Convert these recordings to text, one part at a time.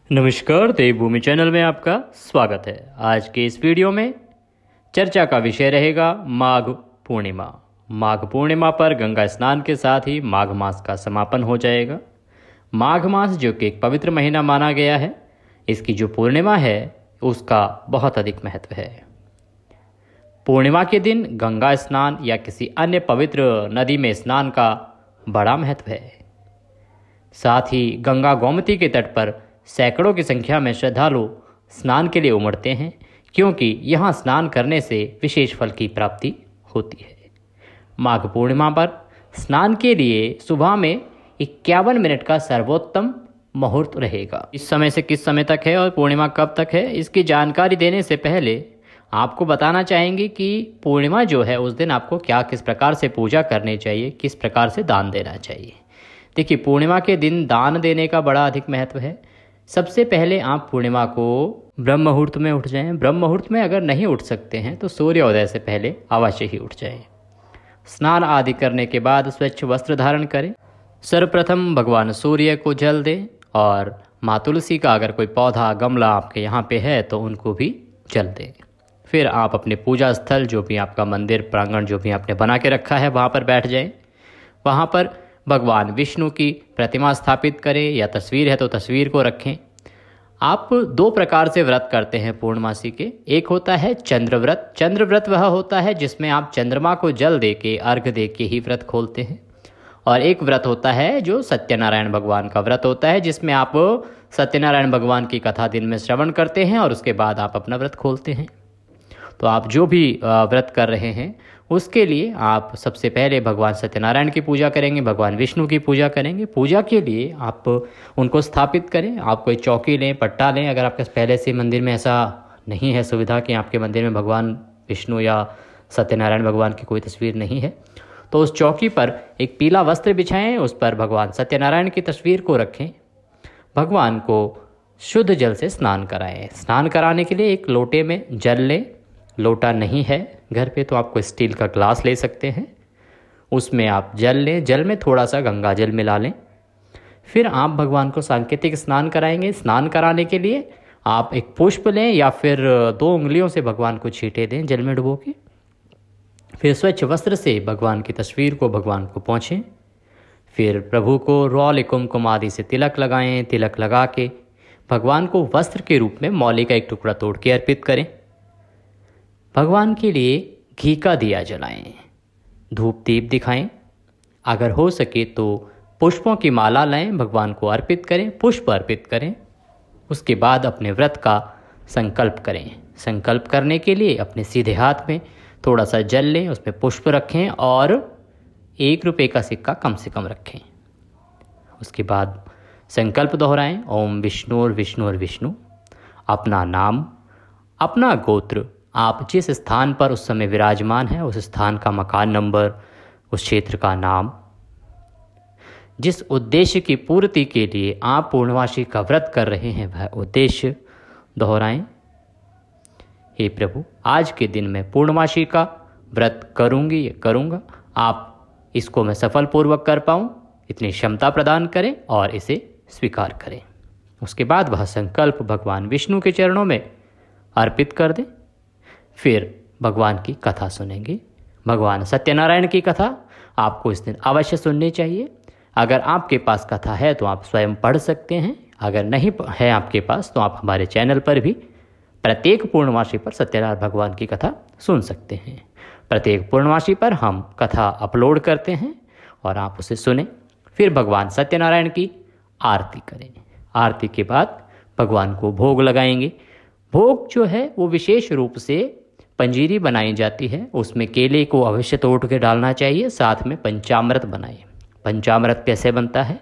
नमस्कार, देवभूमि चैनल में आपका स्वागत है। आज के इस वीडियो में चर्चा का विषय रहेगा माघ पूर्णिमा। माघ पूर्णिमा पर गंगा स्नान के साथ ही माघ मास का समापन हो जाएगा। माघ मास जो कि एक पवित्र महीना माना गया है, इसकी जो पूर्णिमा है उसका बहुत अधिक महत्व है। पूर्णिमा के दिन गंगा स्नान या किसी अन्य पवित्र नदी में स्नान का बड़ा महत्व है। साथ ही गंगा गोमती के तट पर सैकड़ों की संख्या में श्रद्धालु स्नान के लिए उमड़ते हैं, क्योंकि यहाँ स्नान करने से विशेष फल की प्राप्ति होती है। माघ पूर्णिमा पर स्नान के लिए सुबह में 51 मिनट का सर्वोत्तम मुहूर्त रहेगा। इस समय से किस समय तक है और पूर्णिमा कब तक है, इसकी जानकारी देने से पहले आपको बताना चाहेंगे कि पूर्णिमा जो है उस दिन आपको किस प्रकार से पूजा करनी चाहिए, किस प्रकार से दान देना चाहिए। देखिए, पूर्णिमा के दिन दान देने का बड़ा अधिक महत्व है। सबसे पहले आप पूर्णिमा को ब्रह्म मुहूर्त में उठ जाएं। ब्रह्म मुहूर्त में अगर नहीं उठ सकते हैं तो सूर्योदय से पहले अवश्य ही उठ जाएं। स्नान आदि करने के बाद स्वच्छ वस्त्र धारण करें। सर्वप्रथम भगवान सूर्य को जल दें और माँ तुलसी का अगर कोई पौधा गमला आपके यहाँ पे है तो उनको भी जल दें। फिर आप अपने पूजा स्थल, जो भी आपका मंदिर प्रांगण जो भी आपने बना के रखा है, वहाँ पर बैठ जाएं। वहाँ पर भगवान विष्णु की प्रतिमा स्थापित करें या तस्वीर है तो तस्वीर को रखें। आप दो प्रकार से व्रत करते हैं पूर्णमासी के। एक होता है चंद्र व्रत। चंद्र व्रत वह होता है जिसमें आप चंद्रमा को जल दे के, अर्घ दे के ही व्रत खोलते हैं। और एक व्रत होता है जो सत्यनारायण भगवान का व्रत होता है, जिसमें आप सत्यनारायण भगवान की कथा दिन में श्रवण करते हैं और उसके बाद आप अपना व्रत खोलते हैं। तो आप जो भी व्रत कर रहे हैं उसके लिए आप सबसे पहले भगवान सत्यनारायण की पूजा करेंगे, भगवान विष्णु की पूजा करेंगे। पूजा के लिए आप उनको स्थापित करें। आप कोई चौकी लें, पट्टा लें। अगर आपके पहले से मंदिर में ऐसा नहीं है सुविधा कि आपके मंदिर में भगवान विष्णु या सत्यनारायण भगवान की कोई तस्वीर नहीं है, तो उस चौकी पर एक पीला वस्त्र बिछाएं, उस पर भगवान सत्यनारायण की तस्वीर को रखें। भगवान को शुद्ध जल से स्नान कराएं। स्नान कराने के लिए एक लोटे में जल लें। लोटा नहीं है घर पे तो आपको स्टील का ग्लास ले सकते हैं, उसमें आप जल लें। जल में थोड़ा सा गंगा जल मिला लें। फिर आप भगवान को सांकेतिक स्नान कराएंगे। स्नान कराने के लिए आप एक पुष्प लें या फिर 2 उंगलियों से भगवान को छींटे दें जल में डुबो के। फिर स्वच्छ वस्त्र से भगवान की तस्वीर को भगवान को पोंछें। फिर प्रभु को रौल कुमकुम आदि से तिलक लगाएं। तिलक लगा के भगवान को वस्त्र के रूप में मौली का एक टुकड़ा तोड़ के अर्पित करें। भगवान के लिए घी का दिया जलाएं, धूप दीप दिखाएं। अगर हो सके तो पुष्पों की माला लाएं, भगवान को अर्पित करें, पुष्प अर्पित करें। उसके बाद अपने व्रत का संकल्प करें। संकल्प करने के लिए अपने सीधे हाथ में थोड़ा सा जल लें, उसमें पुष्प रखें और 1 रुपये का सिक्का कम से कम रखें। उसके बाद संकल्प दोहराएं, ओम विष्णु विष्णु। अपना नाम, अपना गोत्र, आप जिस स्थान पर उस समय विराजमान है उस स्थान का मकान नंबर, उस क्षेत्र का नाम, जिस उद्देश्य की पूर्ति के लिए आप पूर्णमासी का व्रत कर रहे हैं वह उद्देश्य दोहराएं। हे प्रभु, आज के दिन मैं पूर्णमासी का व्रत करूंगी या करूंगा। आप इसको मैं सफलपूर्वक कर पाऊं, इतनी क्षमता प्रदान करें और इसे स्वीकार करें। उसके बाद वह संकल्प भगवान विष्णु के चरणों में अर्पित कर दें। फिर भगवान की कथा सुनेंगे। भगवान सत्यनारायण की कथा आपको इस दिन अवश्य सुननी चाहिए। अगर आपके पास कथा है तो आप स्वयं पढ़ सकते हैं। अगर नहीं है आपके पास तो आप हमारे चैनल पर भी प्रत्येक पूर्णमासी पर सत्यनारायण भगवान की कथा सुन सकते हैं। प्रत्येक पूर्णमासी पर हम कथा अपलोड करते हैं और आप उसे सुने। फिर भगवान सत्यनारायण की आरती करें। आरती के बाद भगवान को भोग लगाएंगे। भोग जो है वो विशेष रूप से पंजीरी बनाई जाती है, उसमें केले को अवश्य तोड़ के डालना चाहिए। साथ में पंचामृत बनाइए। पंचामृत कैसे बनता है,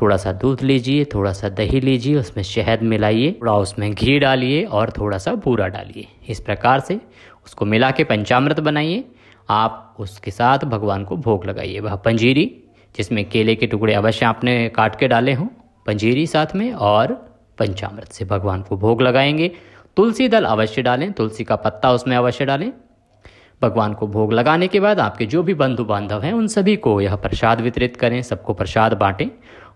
थोड़ा सा दूध लीजिए, थोड़ा सा दही लीजिए, उसमें शहद मिलाइए, थोड़ा उसमें घी डालिए और थोड़ा सा बूरा डालिए। इस प्रकार से उसको मिला के पंचामृत बनाइए। आप उसके साथ भगवान को भोग लगाइए। वह पंजीरी जिसमें केले के टुकड़े अवश्य आपने काट के डाले हों, पंजीरी साथ में और पंचामृत से भगवान को भोग लगाएंगे। तुलसी दल अवश्य डालें, तुलसी का पत्ता उसमें अवश्य डालें। भगवान को भोग लगाने के बाद आपके जो भी बंधु बांधव हैं उन सभी को यह प्रसाद वितरित करें, सबको प्रसाद बांटें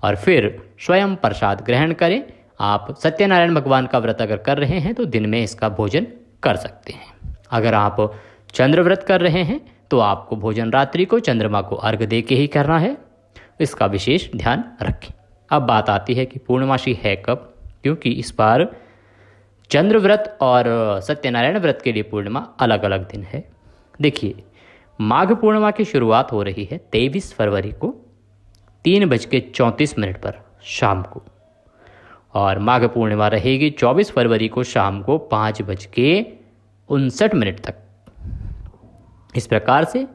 और फिर स्वयं प्रसाद ग्रहण करें। आप सत्यनारायण भगवान का व्रत अगर कर रहे हैं तो दिन में इसका भोजन कर सकते हैं। अगर आप चंद्र व्रत कर रहे हैं तो आपको भोजन रात्रि को चंद्रमा को अर्घ दे के ही करना है, इसका विशेष ध्यान रखें। अब बात आती है कि पूर्णमासी है कब, क्योंकि इस बार चंद्र व्रत और सत्यनारायण व्रत के लिए पूर्णिमा अलग अलग दिन है। देखिए, माघ पूर्णिमा की शुरुआत हो रही है 23 फरवरी को 3:34 पर शाम को, और माघ पूर्णिमा रहेगी 24 फरवरी को शाम को 5:59 तक। इस प्रकार से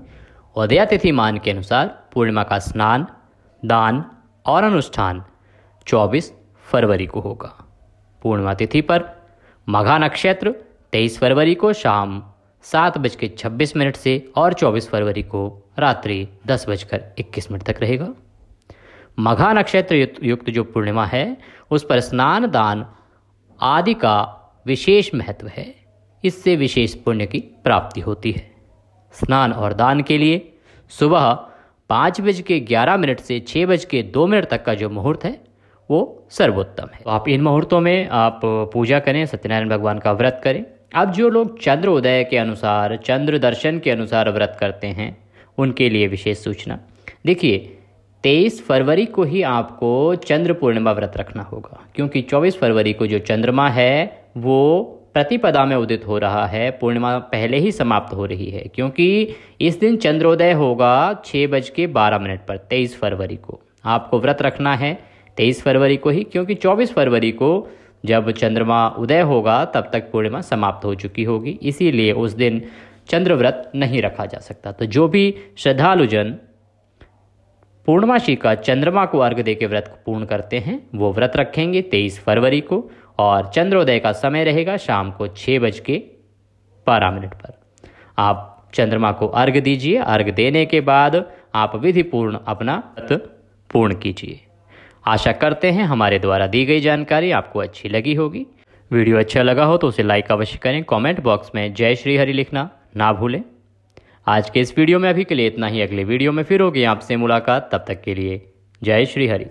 उदया तिथि मान के अनुसार पूर्णिमा का स्नान, दान और अनुष्ठान 24 फरवरी को होगा। पूर्णिमा तिथि पर मघा नक्षत्र 23 फरवरी को शाम 7:26 से और 24 फरवरी को रात्रि 10:21 तक रहेगा। मघा नक्षत्र युक्त जो पूर्णिमा है उस पर स्नान, दान आदि का विशेष महत्व है। इससे विशेष पुण्य की प्राप्ति होती है। स्नान और दान के लिए सुबह 5:11 से 6:02 तक का जो मुहूर्त है वो सर्वोत्तम है। तो आप इन मुहूर्तों में आप पूजा करें, सत्यनारायण भगवान का व्रत करें। अब जो लोग चंद्र उदय के अनुसार, चंद्र दर्शन के अनुसार व्रत करते हैं उनके लिए विशेष सूचना। देखिए, 23 फरवरी को ही आपको चंद्र पूर्णिमा व्रत रखना होगा, क्योंकि 24 फरवरी को जो चंद्रमा है वो प्रतिपदा में उदित हो रहा है। पूर्णिमा पहले ही समाप्त हो रही है, क्योंकि इस दिन चंद्रोदय होगा 6:12 पर 23 फरवरी को। आपको व्रत रखना है 23 फरवरी को ही, क्योंकि 24 फरवरी को जब चंद्रमा उदय होगा तब तक पूर्णिमा समाप्त हो चुकी होगी। इसीलिए उस दिन चंद्र व्रत नहीं रखा जा सकता। तो जो भी श्रद्धालुजन पूर्णमासी का चंद्रमा को अर्घ दे के व्रत पूर्ण करते हैं वो व्रत रखेंगे 23 फरवरी को, और चंद्रोदय का समय रहेगा शाम को 6:12 पर। आप चंद्रमा को अर्घ दीजिए। अर्घ देने के बाद आप विधि पूर्ण अपना व्रत पूर्ण कीजिए। आशा करते हैं हमारे द्वारा दी गई जानकारी आपको अच्छी लगी होगी। वीडियो अच्छा लगा हो तो उसे लाइक अवश्य करें। कमेंट बॉक्स में जय श्री हरि लिखना ना भूलें। आज के इस वीडियो में अभी के लिए इतना ही। अगले वीडियो में फिर होगी आपसे मुलाकात। तब तक के लिए जय श्री हरि।